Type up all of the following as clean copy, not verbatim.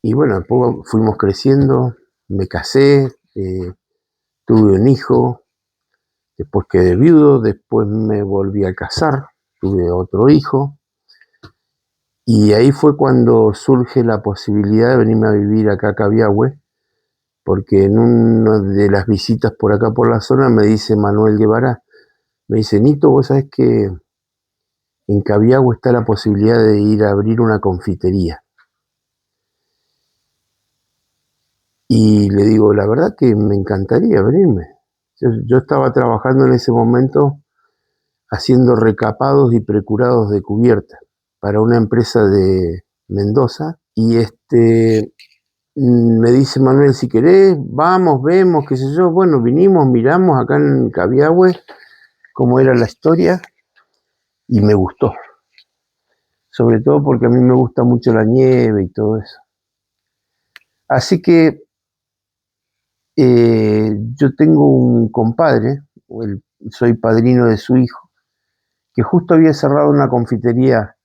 Y bueno, después fuimos creciendo, me casé, tuve un hijo, después quedé viudo, después me volví a casar, tuve otro hijo, y ahí fue cuando surge la posibilidad de venirme a vivir acá a Cabiahue, porque en una de las visitas por acá por la zona me dice Manuel Guevara, me dice, Nito, vos sabés que en Cabiahue está la posibilidad de ir a abrir una confitería. Y le digo, la verdad que me encantaría venirme. Yo estaba trabajando en ese momento haciendo recapados y precurados de cubierta para una empresa de Mendoza. Y me dice Manuel, si querés, vamos, vemos, qué sé yo. Bueno, vinimos, miramos acá en Cabiahue cómo era la historia y me gustó. Sobre todo porque a mí me gusta mucho la nieve y todo eso. Así que yo tengo un compadre, soy padrino de su hijo, que justo había cerrado una confitería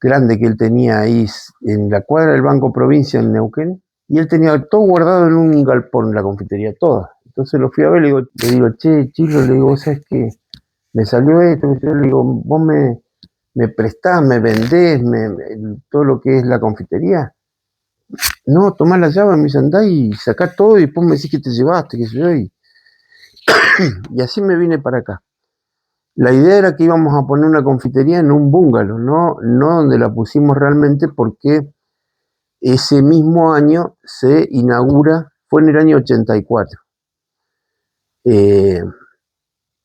grande que él tenía ahí en la cuadra del Banco Provincia en Neuquén, y él tenía todo guardado en un galpón, la confitería toda. Entonces lo fui a ver, le digo, che, Chilo, le digo, vos sabés que me salió esto, yo le digo, vos me prestás, me vendés todo lo que es la confitería. No, tomá la llave, me dice, andá y sacá todo y después me decís que te llevaste, qué sé yo, y así me vine para acá. La idea era que íbamos a poner una confitería en un búngalo, no donde la pusimos realmente, porque ese mismo año se inaugura, fue en el año 84.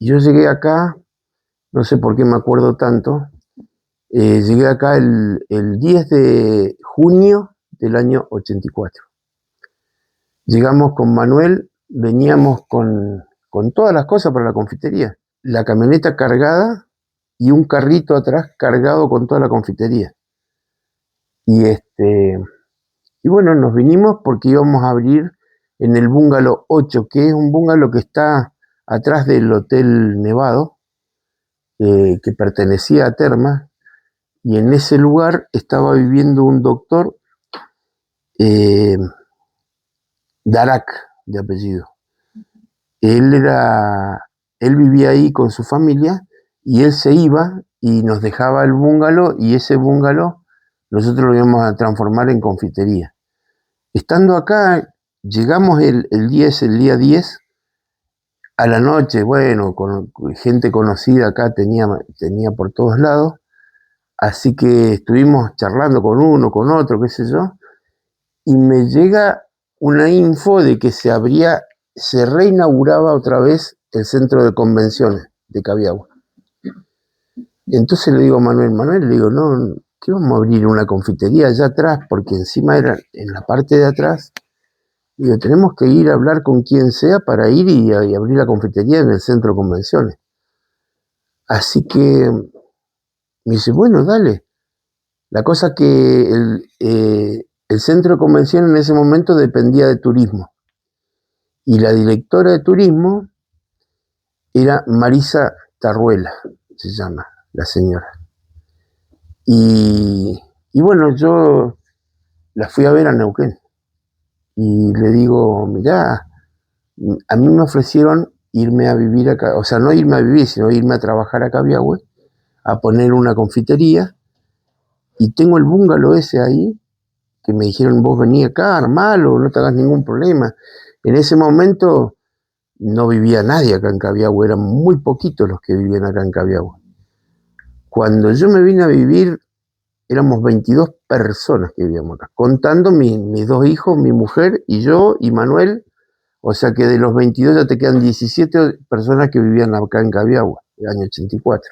Yo llegué acá, no sé por qué me acuerdo tanto, llegué acá el 10 de junio del año 84. Llegamos con Manuel, veníamos con todas las cosas para la confitería. La camioneta cargada y un carrito atrás cargado con toda la confitería. Y bueno, nos vinimos porque íbamos a abrir en el búngalo 8, que es un búngalo que está atrás del Hotel Nevado, que pertenecía a Terma, y en ese lugar estaba viviendo un doctor, eh, Darac, de apellido. Él vivía ahí con su familia y él se iba y nos dejaba el búngalo, y ese búngalo nosotros lo íbamos a transformar en confitería. Estando acá, llegamos el día 10 a la noche, bueno, con gente conocida acá tenía por todos lados, así que estuvimos charlando con uno, con otro, qué sé yo, y me llega una info de que se reinauguraba otra vez el centro de convenciones de Cabiahue. Entonces le digo a Manuel, le digo, no, ¿qué vamos a abrir una confitería allá atrás? Porque encima era en la parte de atrás. Digo, tenemos que ir a hablar con quien sea para ir y abrir la confitería en el centro de convenciones. Así que me dice, bueno, dale. La cosa que el centro de convenciones en ese momento dependía de turismo. Y la directora de turismo era Marisa Tarruela, se llama la señora. Y bueno, yo la fui a ver a Neuquén. Y le digo, mirá, a mí me ofrecieron irme a vivir acá, o sea, no irme a vivir, sino irme a trabajar a Cabiahue, a poner una confitería, y tengo el búngalo ese ahí, que me dijeron, vos vení acá, armalo, no te hagas ningún problema. En ese momento no vivía nadie acá en Cabiahue, eran muy poquitos los que vivían acá en Cabiahue. Cuando yo me vine a vivir, éramos 22 personas que vivíamos acá, contando mis dos hijos, mi mujer y yo y Manuel. O sea que de los 22 ya te quedan 17 personas que vivían acá en Cabiahue, el año 84.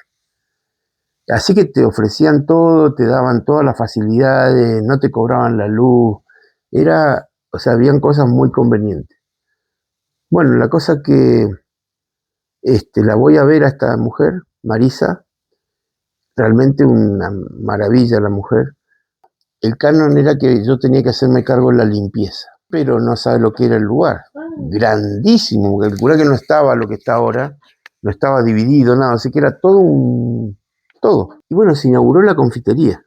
Así que te ofrecían todo, te daban todas las facilidades, no te cobraban la luz. O sea, habían cosas muy convenientes. Bueno, la cosa que la voy a ver a esta mujer, Marisa, realmente una maravilla la mujer. El canon era que yo tenía que hacerme cargo de la limpieza, pero no sabe lo que era el lugar. Grandísimo, calculá que no estaba lo que está ahora, no estaba dividido, nada, así que era todo. Y bueno, se inauguró la confitería.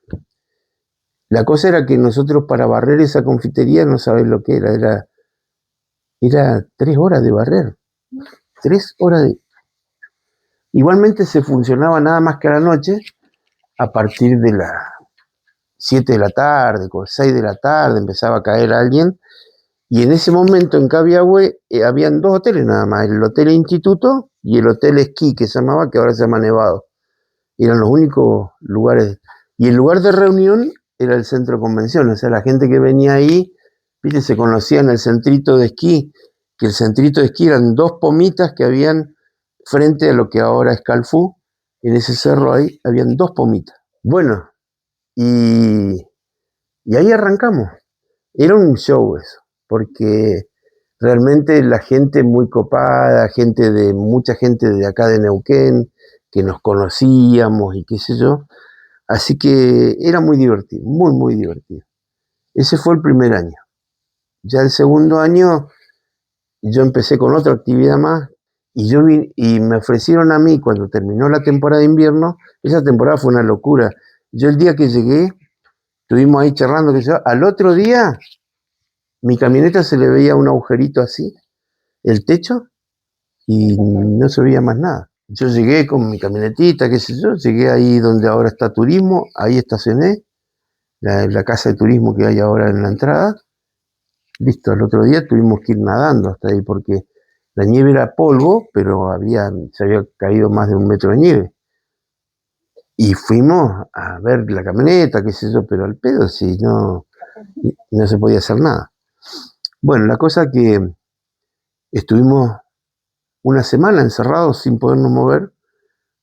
La cosa era que nosotros para barrer esa confitería, no sabés lo que era 3 horas de barrer, 3 horas de... Igualmente se funcionaba nada más que a la noche, a partir de las 7 de la tarde, con 6 de la tarde empezaba a caer alguien, y en ese momento en Cabiahue habían 2 hoteles nada más, el Hotel Instituto y el Hotel Esquí, que se llamaba, que ahora se llama Nevado. Eran los únicos lugares, y el lugar de reunión era el centro de convenciones, o sea, la gente que venía ahí, viste, se conocía en el centrito de esquí, que el centrito de esquí eran 2 pomitas que habían frente a lo que ahora es Calfú, en ese cerro ahí habían 2 pomitas. Bueno, y, y ahí arrancamos. Era un show eso, porque realmente la gente muy copada, mucha gente de acá de Neuquén, que nos conocíamos y qué sé yo. Así que era muy divertido, muy, muy divertido. Ese fue el primer año. Ya el segundo año yo empecé con otra actividad más y me ofrecieron a mí cuando terminó la temporada de invierno, esa temporada fue una locura. Yo el día que llegué, estuvimos ahí charlando, que yo, al otro día mi camioneta se le veía un agujerito así, el techo, y no se veía más nada. Yo llegué con mi camionetita, qué sé yo, llegué ahí donde ahora está turismo, ahí estacioné, la casa de turismo que hay ahora en la entrada. Listo, el otro día tuvimos que ir nadando hasta ahí porque la nieve era polvo, pero se había caído más de 1 metro de nieve. Y fuimos a ver la camioneta, qué sé yo, pero al pedo, si no se podía hacer nada. Bueno, la cosa que estuvimos una semana encerrados sin podernos mover,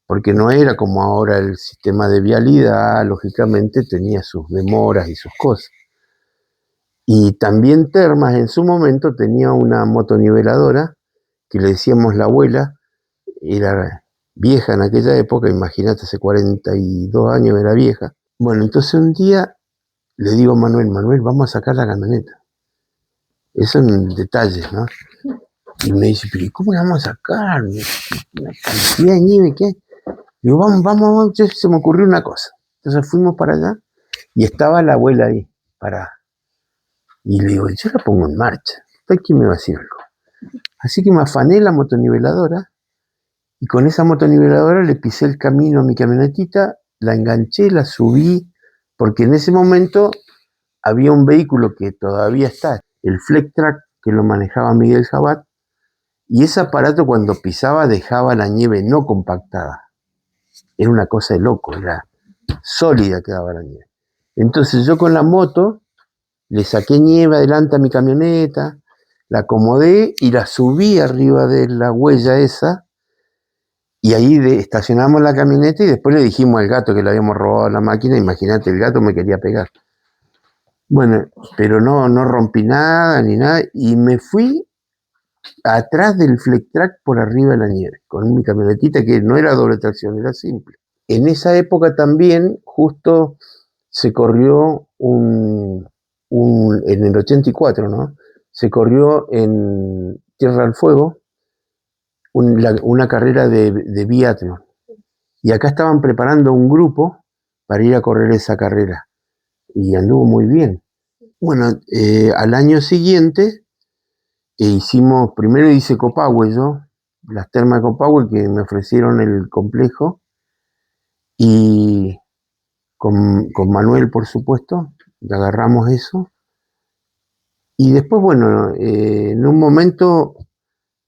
porque no era como ahora el sistema de vialidad, lógicamente tenía sus demoras y sus cosas. Y también Termas en su momento tenía una motoniveladora, que le decíamos la abuela, era vieja en aquella época, imagínate, hace 42 años era vieja. Bueno, entonces un día le digo a Manuel, vamos a sacar la camioneta. Eso en detalles, ¿no? Y me dice, pero ¿cómo la vamos a sacar? Una cantidad de nieve que hay. Digo, vamos. Entonces se me ocurrió una cosa. Entonces fuimos para allá y estaba la abuela ahí, parada. Y le digo, yo la pongo en marcha. ¿Quién me va a decir algo? Así que me afané la motoniveladora y con esa motoniveladora le pisé el camino a mi camionetita, la enganché, la subí, porque en ese momento había un vehículo que todavía está, el Flex-Track, que lo manejaba Miguel Jabat, y ese aparato cuando pisaba dejaba la nieve no compactada. Era una cosa de loco, era sólida quedaba la nieve. Entonces yo con la moto le saqué nieve adelante a mi camioneta, la acomodé y la subí arriba de la huella esa, y ahí estacionamos la camioneta y después le dijimos al gato que le habíamos robado la máquina, imagínate, el gato me quería pegar. Bueno, pero no rompí nada ni nada, y me fui atrás del Flex-Track por arriba de la nieve, con mi camionetita que no era doble tracción, era simple. En esa época también, justo se corrió en el 84, ¿no? Se corrió en Tierra del Fuego una carrera de biatlón. Y acá estaban preparando un grupo para ir a correr esa carrera. Y anduvo muy bien. Bueno, al año siguiente primero hice Copahue yo, las termas de Copahue que me ofrecieron el complejo. Y con Manuel, por supuesto, le agarramos eso. Y después, bueno, en un momento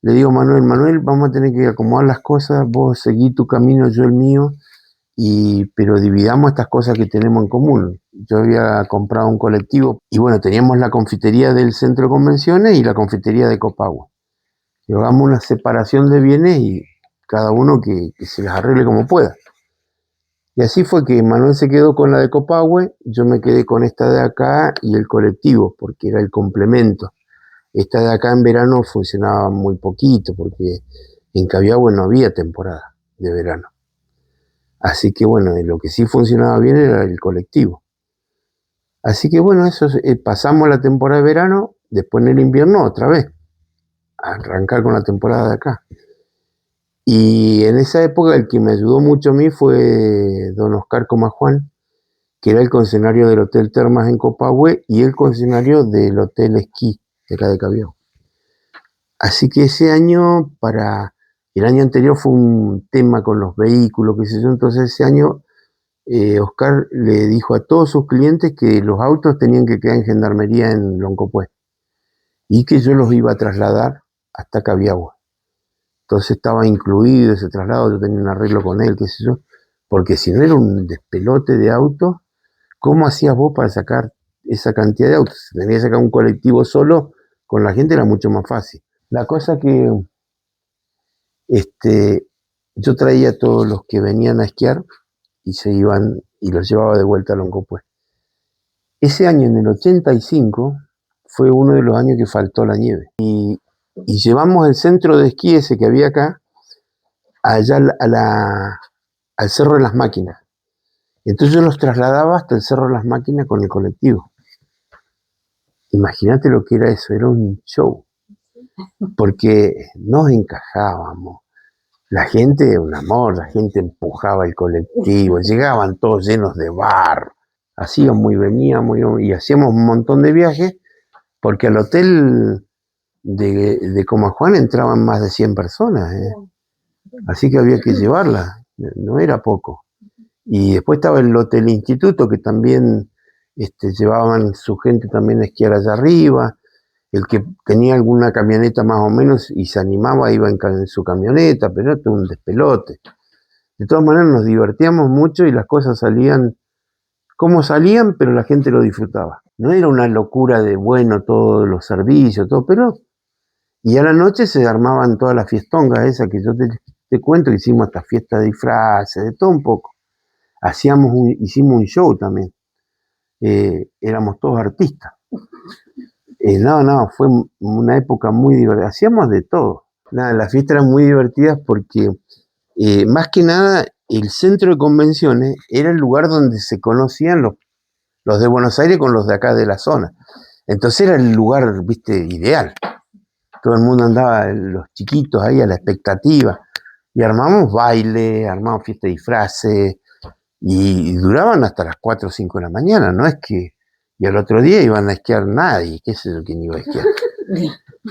le digo a Manuel, vamos a tener que acomodar las cosas, vos seguí tu camino, yo el mío, pero dividamos estas cosas que tenemos en común. Yo había comprado un colectivo y bueno, teníamos la confitería del centro de convenciones y la confitería de Copahue. Y hagamos una separación de bienes y cada uno que se las arregle como pueda. Y así fue que Manuel se quedó con la de Copahue, yo me quedé con esta de acá y el colectivo, porque era el complemento. Esta de acá en verano funcionaba muy poquito, porque en Cabiahue no había temporada de verano. Así que bueno, lo que sí funcionaba bien era el colectivo. Así que bueno, pasamos la temporada de verano, después en el invierno otra vez, a arrancar con la temporada de acá. Y en esa época el que me ayudó mucho a mí fue don Oscar Comajuan, que era el concesionario del Hotel Termas en Copahue y el concesionario del Hotel Esquí de acá de Cabiau. Así que ese año, el año anterior fue un tema con los vehículos, qué sé yo, entonces ese año Oscar le dijo a todos sus clientes que los autos tenían que quedar en gendarmería en Loncopué y que yo los iba a trasladar hasta Cabiagua. Entonces estaba incluido ese traslado, yo tenía un arreglo con él, qué sé yo, porque si no era un despelote de autos, ¿cómo hacías vos para sacar esa cantidad de autos? Si tenías que sacar un colectivo solo, con la gente era mucho más fácil. La cosa que yo traía a todos los que venían a esquiar y se iban y los llevaba de vuelta a Loncopué. Ese año, en el 85, fue uno de los años que faltó la nieve. Y llevamos el centro de esquí ese que había acá, allá al Cerro de las Máquinas. Entonces yo los trasladaba hasta el Cerro de las Máquinas con el colectivo. Imagínate lo que era eso, era un show. Porque nos encajábamos. La gente, un amor, la gente empujaba el colectivo, llegaban todos llenos de barro. Hacíamos y veníamos y hacíamos un montón de viajes, porque al hotel de Comajuana entraban más de 100 personas, ¿eh? Así que había que llevarla, no era poco. Y después estaba el Hotel Instituto, que también llevaban su gente también a esquiar allá arriba. El que tenía alguna camioneta más o menos y se animaba iba en su camioneta, pero era todo un despelote. De todas maneras nos divertíamos mucho y las cosas salían como salían, pero la gente lo disfrutaba. No era una locura de, bueno, todos los servicios, todo, pero... Y a la noche se armaban todas las fiestongas esas que yo te cuento, que hicimos hasta fiesta de disfraces, de todo un poco. Hicimos un show también. Éramos todos artistas. Fue una época muy divertida. Hacíamos de todo. Las fiestas eran muy divertidas porque, más que nada, el centro de convenciones era el lugar donde se conocían los de Buenos Aires con los de acá de la zona. Entonces era el lugar, viste, ideal. Todo el mundo andaba, los chiquitos ahí a la expectativa. Y armamos baile, armamos fiesta de disfraces, y duraban hasta las 4 o 5 de la mañana, no es que... Y al otro día iban a esquiar nadie, qué sé yo quién iba a esquiar.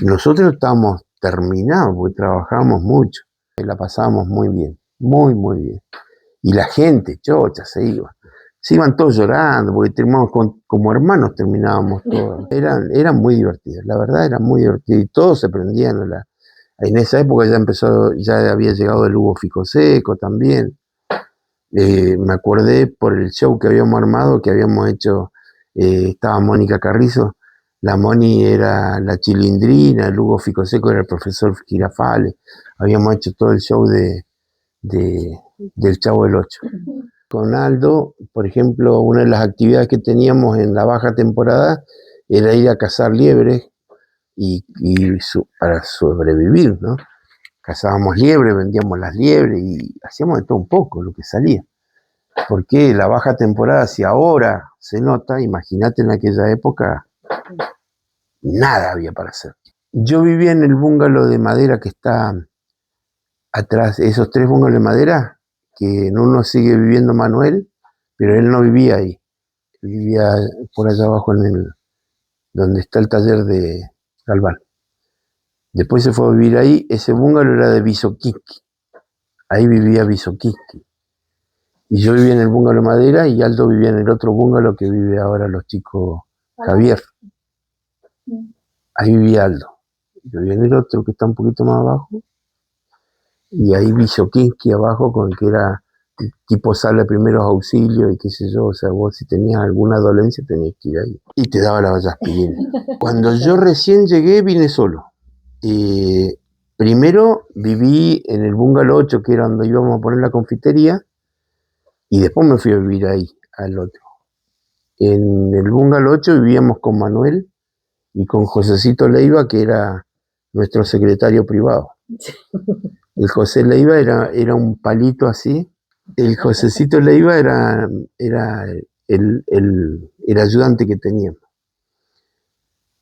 Nosotros estábamos terminados porque trabajábamos mucho, y la pasábamos muy bien, muy, muy bien. Y la gente, chocha, se iban todos llorando, porque terminamos como hermanos, terminábamos todos. Eran muy divertidos, la verdad era muy divertido, y todos se prendían en esa época ya había llegado el Hugo Ficoseco también. Me acordé por el show que habíamos armado, que habíamos hecho, estaba Mónica Carrizo, la Moni era la Chilindrina, el Hugo Ficoseco era el profesor Girafales, habíamos hecho todo el show del Chavo del Ocho. Con Aldo, por ejemplo, una de las actividades que teníamos en la baja temporada era ir a cazar liebres para sobrevivir, ¿no? Cazábamos liebres, vendíamos las liebres y hacíamos de todo un poco lo que salía. Porque la baja temporada, si ahora se nota, imagínate en aquella época, nada había para hacer. Yo vivía en el bungalow de madera que está atrás, esos 3 bungalows de madera, que en uno sigue viviendo Manuel, pero él no vivía ahí, vivía por allá abajo donde está el taller de Galván. Después se fue a vivir ahí, ese bungalow era de Bisoquisqui, ahí vivía Bisoquisqui. Y yo vivía en el bungalow madera y Aldo vivía en el otro bungalow que vive ahora los chicos Javier. Ahí vivía Aldo. Yo vivía en el otro que está un poquito más abajo. Y ahí vi Sokinski abajo con que era tipo sala de primeros auxilios y qué sé yo. O sea, vos si tenías alguna dolencia tenías que ir ahí. Y te daba la aspirina. Cuando yo recién llegué vine solo. Primero viví en el bungalow 8, que era donde íbamos a poner la confitería. Y después me fui a vivir ahí, al otro. En el bungalow 8 vivíamos con Manuel y con Josecito Leiva, que era nuestro secretario privado. El José Leiva era un palito así. El Josecito Leiva era el ayudante que teníamos.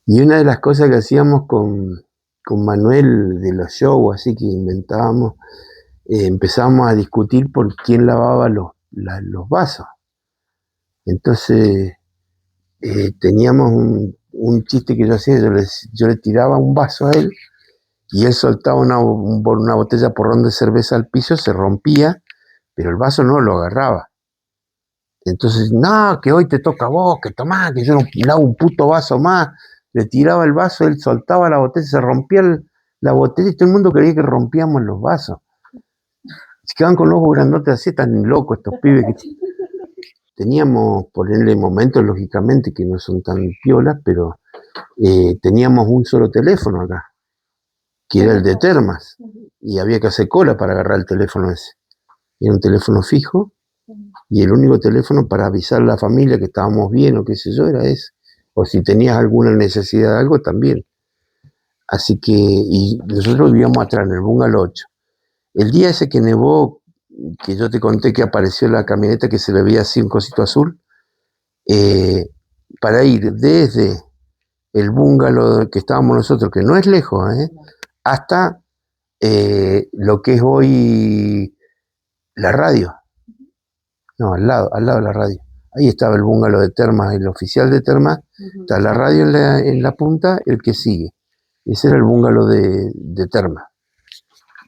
Y una de las cosas que hacíamos con Manuel de los shows, así que inventábamos, empezábamos a discutir por quién lavaba los vasos. Entonces teníamos un chiste que yo hacía, yo le tiraba un vaso a él y él soltaba una botella porrón de cerveza al piso, se rompía, pero el vaso no lo agarraba. Entonces, no, que hoy te toca a vos, que tomás, que yo no le hago un puto vaso más. Le tiraba el vaso, él soltaba la botella, se rompía la botella y todo el mundo creía que rompíamos los vasos. Se quedaban con los ojos grandotes así, tan locos estos pibes que teníamos, por el momento, lógicamente, que no son tan piolas, pero teníamos un solo teléfono acá, que era el de Termas, y había que hacer cola para agarrar el teléfono ese. Era un teléfono fijo, y el único teléfono para avisar a la familia que estábamos bien o qué sé yo era ese. O si tenías alguna necesidad de algo también. Así que, y nosotros vivíamos atrás, en el Bungalow 8. El día ese que nevó, que yo te conté que apareció la camioneta que se le veía así un cosito azul, para ir desde el bungalow que estábamos nosotros, que no es lejos, hasta lo que es hoy la radio. No, al lado de la radio. Ahí estaba el bungalow de Termas, el oficial de Termas, está la radio en la punta, el que sigue. Ese era el bungalow de Termas.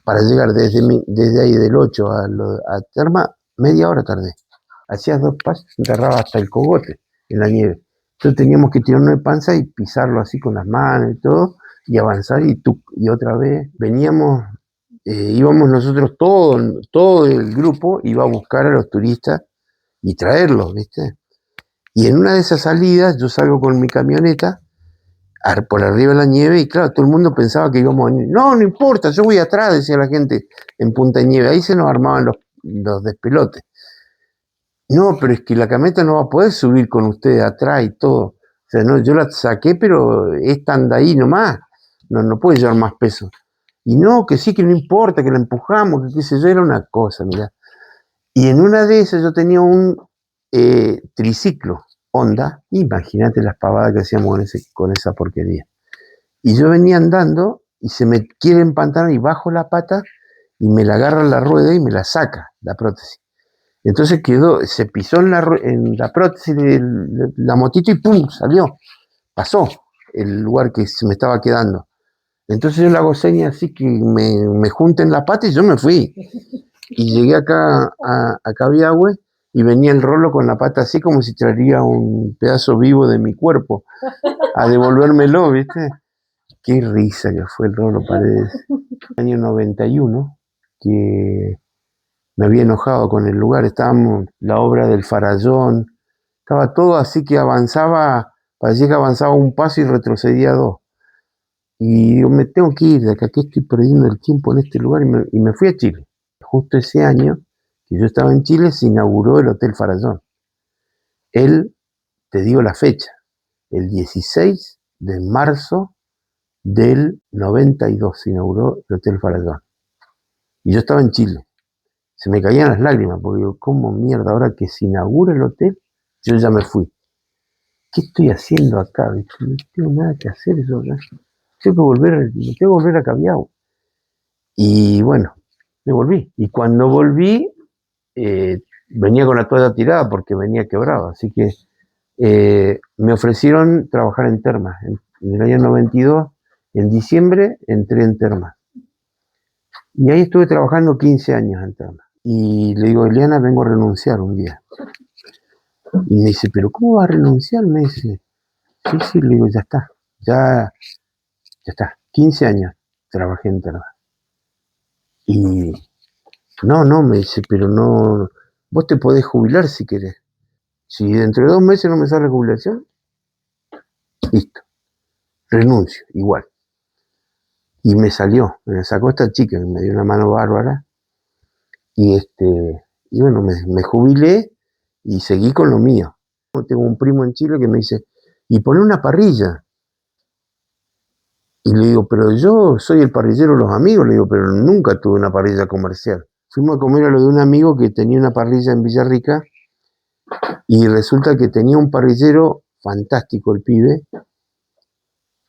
Para llegar desde ahí del 8 a Termas, media hora tardé. Hacías 2 pasos, te agarraba hasta el cogote en la nieve. Entonces teníamos que tirarnos de panza y pisarlo así con las manos y todo, y avanzar y otra vez. Veníamos, íbamos nosotros, todo el grupo iba a buscar a los turistas y traerlos, ¿viste? Y en una de esas salidas yo salgo con mi camioneta por arriba de la nieve y claro, todo el mundo pensaba que íbamos a venir. No, no importa, yo voy atrás, decía la gente en Punta de Nieve. Ahí se nos armaban los despelotes. No, pero es que la camioneta no va a poder subir con ustedes atrás y todo. O sea, no, yo la saqué, pero esta anda ahí nomás. No puede llevar más peso. Y no, que sí, que no importa, que la empujamos, que qué sé yo, era una cosa, mirá. Y en una de esas yo tenía un triciclo Honda, imagínate las pavadas que hacíamos con esa porquería. Y yo venía andando y se me quiere empantanar y bajo la pata y me la agarra la rueda y me la saca, la prótesis. Entonces se pisó en la prótesis de la motito y ¡pum! Salió, pasó el lugar que se me estaba quedando. Entonces yo le hago señas así que me junten la pata y yo me fui. Y llegué acá a Cabiahue y venía el Rolo con la pata así como si traería un pedazo vivo de mi cuerpo a devolvérmelo, ¿viste? Qué risa que fue el Rolo Paredes. Año 91, que me había enojado con el lugar, estábamos, la obra del Farallón, estaba todo así que avanzaba, parecía que avanzaba un paso y retrocedía 2. Y digo, me tengo que ir de acá, que estoy perdiendo el tiempo en este lugar, y me fui a Chile. Justo ese año que yo estaba en Chile se inauguró el Hotel Farallón. Te digo la fecha, el 16 de marzo del 92 se inauguró el Hotel Farallón. Y yo estaba en Chile. Se me caían las lágrimas, porque digo, ¿cómo mierda? Ahora que se inaugura el hotel, yo ya me fui. ¿Qué estoy haciendo acá? No tengo nada que hacer, yo ya. Tengo que volver a Cabiahue. Y bueno, me volví. Y cuando volví, venía con la toalla tirada porque venía quebrado. Así que me ofrecieron trabajar en Termas. En el año 92, en diciembre, entré en Termas. Y ahí estuve trabajando 15 años en Termas. Y le digo, Eliana, vengo a renunciar un día. Y me dice, ¿pero cómo va a renunciar? Me dice, sí, le digo, ya está. 15 años trabajé en Termas. Y no, me dice, pero no, vos te podés jubilar si querés. Si dentro de 2 meses no me sale jubilación, listo, renuncio, igual. Y me sacó esta chica que me dio una mano bárbara. Y bueno, me jubilé y seguí con lo mío. Tengo un primo en Chile que me dice, y pone una parrilla. Y le digo, pero yo soy el parrillero de los amigos, le digo, pero nunca tuve una parrilla comercial. Fuimos a comer a lo de un amigo que tenía una parrilla en Villarrica y resulta que tenía un parrillero fantástico el pibe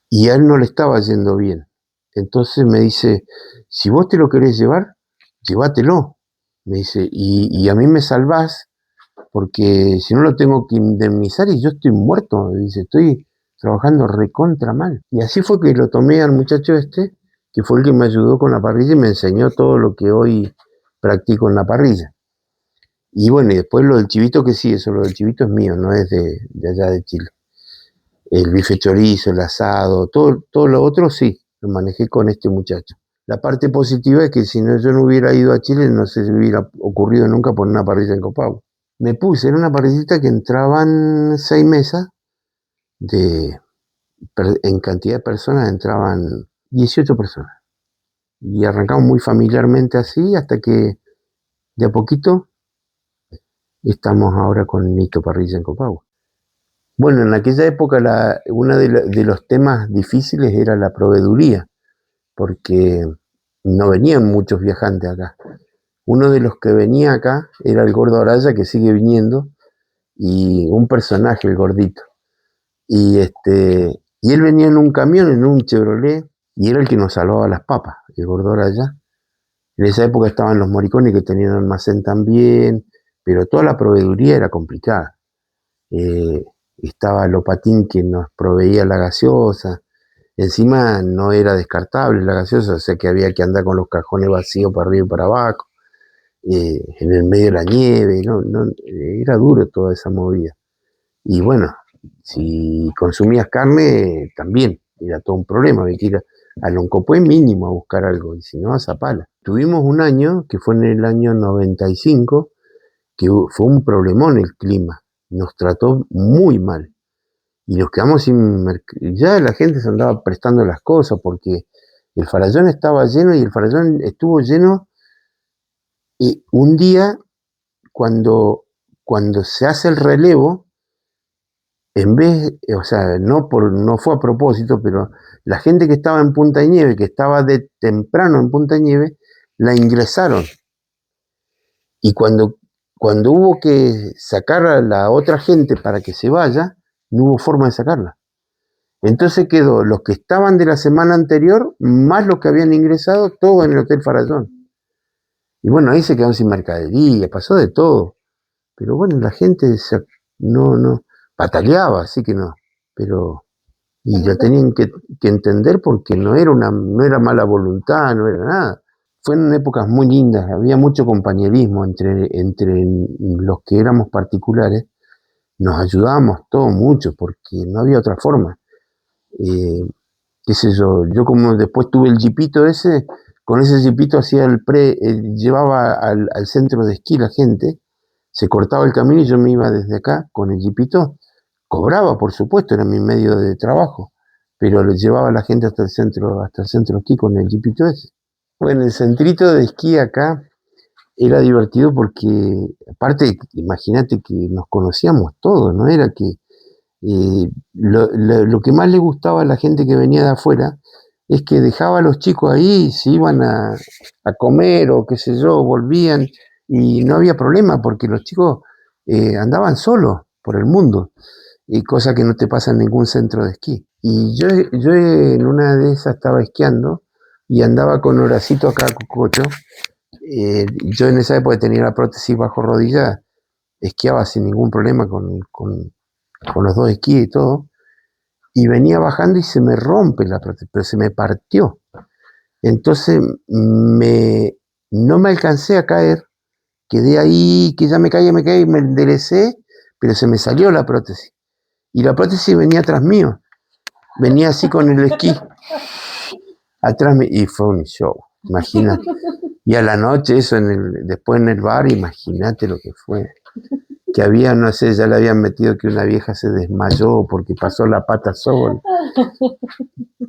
y a él no le estaba yendo bien. Entonces me dice, si vos te lo querés llevar, llévatelo. Me dice, y a mí me salvás porque si no lo tengo que indemnizar y yo estoy muerto, dice, estoy trabajando recontra mal. Y así fue que lo tomé al muchacho este, que fue el que me ayudó con la parrilla y me enseñó todo lo que hoy practico en la parrilla. Y bueno, y después lo del chivito, que sí, eso, lo del chivito es mío, no es de allá de Chile. El bife chorizo, el asado, todo lo otro sí, lo manejé con este muchacho. La parte positiva es que si no, yo no hubiera ido a Chile, no se me hubiera ocurrido nunca poner una parrilla en Copagua. Me puse en una parrillita que entraban 6 mesas, en cantidad de personas entraban 18 personas. Y arrancamos muy familiarmente así hasta que de a poquito estamos ahora con Nito Parrilla en Copagua. Bueno, en aquella época uno de los temas difíciles era la proveeduría, porque no venían muchos viajantes acá. Uno de los que venía acá era el Gordo Araya, que sigue viniendo, y un personaje, el gordito. Y él venía en un camión, en un Chevrolet, y era el que nos salvaba las papas, el Gordo Araya. En esa época estaban los moricones que tenían almacén también, pero toda la proveeduría era complicada. Eh, Estaba Lopatín que nos proveía la gaseosa. Encima no era descartable la gaseosa, o sea que había que andar con los cajones vacíos para arriba y para abajo, en el medio de la nieve, era duro toda esa movida. Y bueno, si consumías carne, también era todo un problema, había que ir a Loncopué mínimo a buscar algo, y si no, a Zapala. Tuvimos un año, que fue en el año 95, que fue un problemón el clima, nos trató muy mal. Y nos quedamos sin ya la gente se andaba prestando las cosas porque el farallón estaba lleno y el farallón estuvo lleno y un día cuando se hace el relevo, en vez, o sea, no fue a propósito, pero la gente que estaba en Punta de Nieve, que estaba de temprano en Punta de Nieve, la ingresaron. Y cuando hubo que sacar a la otra gente para que se vaya, no hubo forma de sacarla. Entonces quedó los que estaban de la semana anterior, más los que habían ingresado, todos en el Hotel Farallón. Y bueno, ahí se quedaron sin mercadería, pasó de todo. Pero bueno, la gente no pataleaba, así que no. Pero, y lo tenían que entender porque no era mala voluntad, no era nada. Fueron épocas muy lindas, había mucho compañerismo entre los que éramos particulares, nos ayudábamos todos mucho porque no había otra forma. Qué sé yo como después tuve el jipito ese, con ese jipito hacía llevaba al centro de esquí la gente, se cortaba el camino y yo me iba desde acá con el jipito, cobraba por supuesto, era mi medio de trabajo, pero le llevaba a la gente hasta el centro de esquí con el jipito ese. Bueno, el centrito de esquí acá era divertido porque, aparte, imagínate que nos conocíamos todos, no era que lo que más le gustaba a la gente que venía de afuera es que dejaba a los chicos ahí, se iban a comer o qué sé yo, volvían y no había problema porque los chicos andaban solos por el mundo, cosa que no te pasa en ningún centro de esquí. Y yo en una de esas estaba esquiando y andaba con Horacito acá, Cococho. Yo en esa época tenía la prótesis bajo rodilla, esquiaba sin ningún problema con los dos esquís y todo, y venía bajando y se me rompe la prótesis, pero se me partió. Entonces no me alcancé a caer, quedé ahí, que ya me caí, me enderecé, pero se me salió la prótesis. Y la prótesis venía atrás mío, venía así con el esquí, atrás mío, y fue un show, imagínate. Y a la noche, después en el bar, imagínate lo que fue. Que había, no sé, ya le habían metido que una vieja se desmayó porque pasó la pata sola.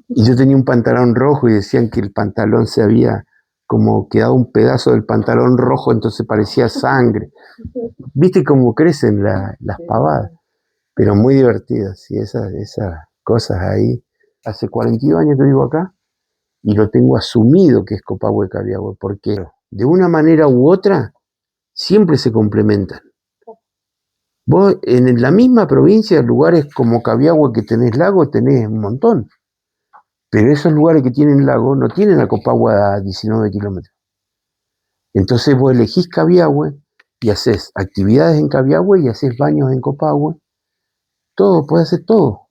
Y yo tenía un pantalón rojo y decían que el pantalón se había como quedado un pedazo del pantalón rojo, entonces parecía sangre. ¿Viste cómo crecen las pavadas? Pero muy divertidas, sí, esas cosas ahí. Hace 42 años que vivo acá y lo tengo asumido que es Copahue Cabiahue, porque de una manera u otra siempre se complementan. Vos en la misma provincia, lugares como Cabiahue que tenés lago, tenés un montón. Pero esos lugares que tienen lago no tienen a Copahue a 19 kilómetros. Entonces vos elegís Cabiahue y haces actividades en Cabiahue y haces baños en Copahue. Todo, puedes hacer todo.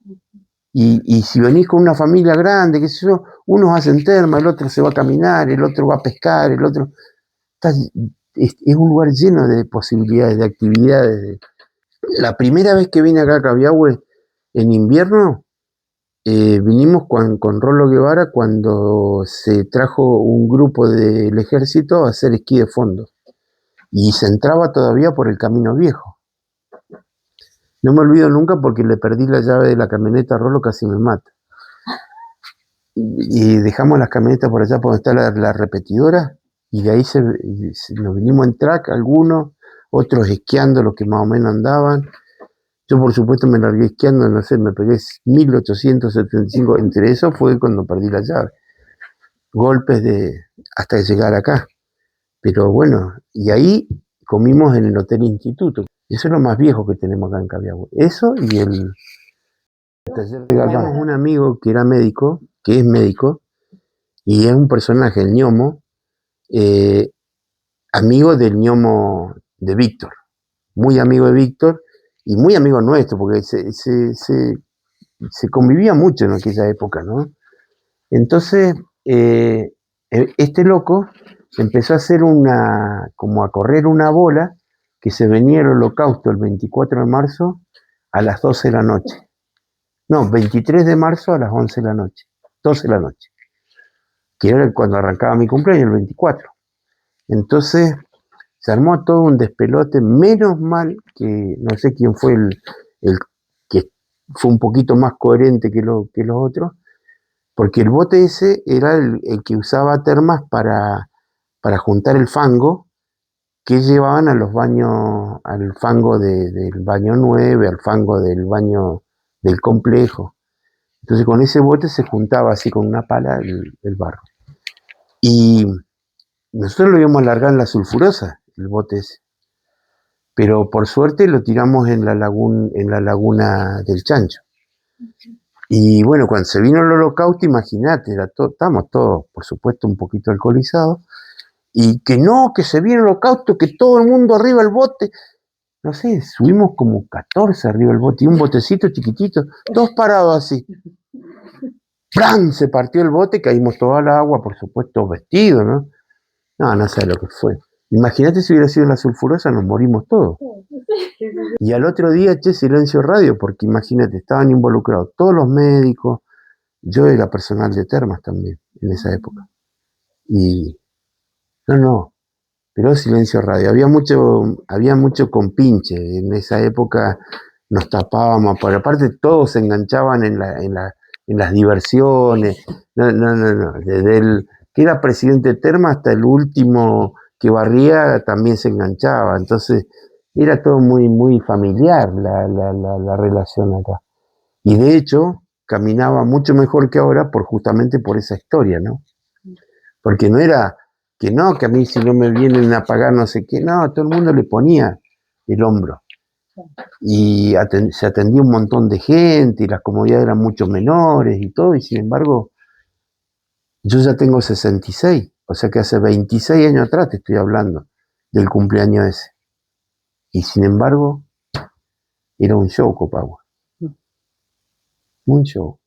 Y si venís con una familia grande, qué sé yo, unos hacen terma, el otro se va a caminar, el otro va a pescar, el otro... Es un lugar lleno de posibilidades, de actividades. La primera vez que vine acá a Cabiahue en invierno, vinimos con Rolo Guevara cuando se trajo un grupo del ejército a hacer esquí de fondo. Y se entraba todavía por el camino viejo. No me olvido nunca porque le perdí la llave de la camioneta a Rolo, casi me mata. Y dejamos las camionetas por allá por donde está la repetidora, y de ahí nos vinimos en track, algunos, otros esquiando, los que más o menos andaban. Yo, por supuesto, me largué esquiando, no sé, me pegué 1875. Entre eso fue cuando perdí la llave. Golpes hasta llegar acá. Pero bueno, y ahí comimos en el Hotel Instituto. Eso es lo más viejo que tenemos acá en Cabiahue. Eso y el taller de Galván. Tenemos un amigo que era médico, que es médico, y es un personaje, el ñomo, amigo del ñomo de Víctor. Muy amigo de Víctor y muy amigo nuestro, porque se convivía mucho en aquella época, ¿no? Entonces, este loco empezó a hacer como a correr una bola que se venía el holocausto el 24 de marzo a las 12 de la noche. No, 23 de marzo a las 11 de la noche, 12 de la noche, que era cuando arrancaba mi cumpleaños, el 24. Entonces, se armó todo un despelote, menos mal que no sé quién fue el que fue un poquito más coherente que los otros, porque el bote ese era el que usaba termas para juntar el fango que llevaban a los baños, al fango del baño 9, al fango del baño del complejo. Entonces con ese bote se juntaba así con una pala el barro. Y nosotros lo íbamos a largar en la sulfurosa, el bote ese. Pero por suerte lo tiramos en la laguna del Chancho. Y bueno, cuando se vino el holocausto, imagínate, estábamos todos, por supuesto, un poquito alcoholizados, y que no, que se viene el holocausto, que todo el mundo arriba el bote. No sé, subimos como 14 arriba el bote, y un botecito chiquitito, todos parados así. ¡Pran! Se partió el bote, caímos todo al agua, por supuesto, vestidos, ¿no? No sé lo que fue. Imagínate si hubiera sido la sulfurosa, nos morimos todos. Y al otro día, silencio radio, porque imagínate, estaban involucrados todos los médicos, yo era personal de termas también, en esa época. Y no, pero silencio radio. Había mucho compinche, en esa época nos tapábamos, pero aparte todos se enganchaban en las diversiones. No, desde el que era presidente de terma hasta el último que barría también se enganchaba, entonces era todo muy, muy familiar la relación acá. Y de hecho, caminaba mucho mejor que ahora justamente por esa historia, ¿no? Porque no era que a mí si no me vienen a pagar no sé qué, no, todo el mundo le ponía el hombro. Y se atendía un montón de gente y las comodidades eran mucho menores y todo, y sin embargo, yo ya tengo 66, o sea que hace 26 años atrás te estoy hablando del cumpleaños ese. Y sin embargo, era un show, Copahue. Un show.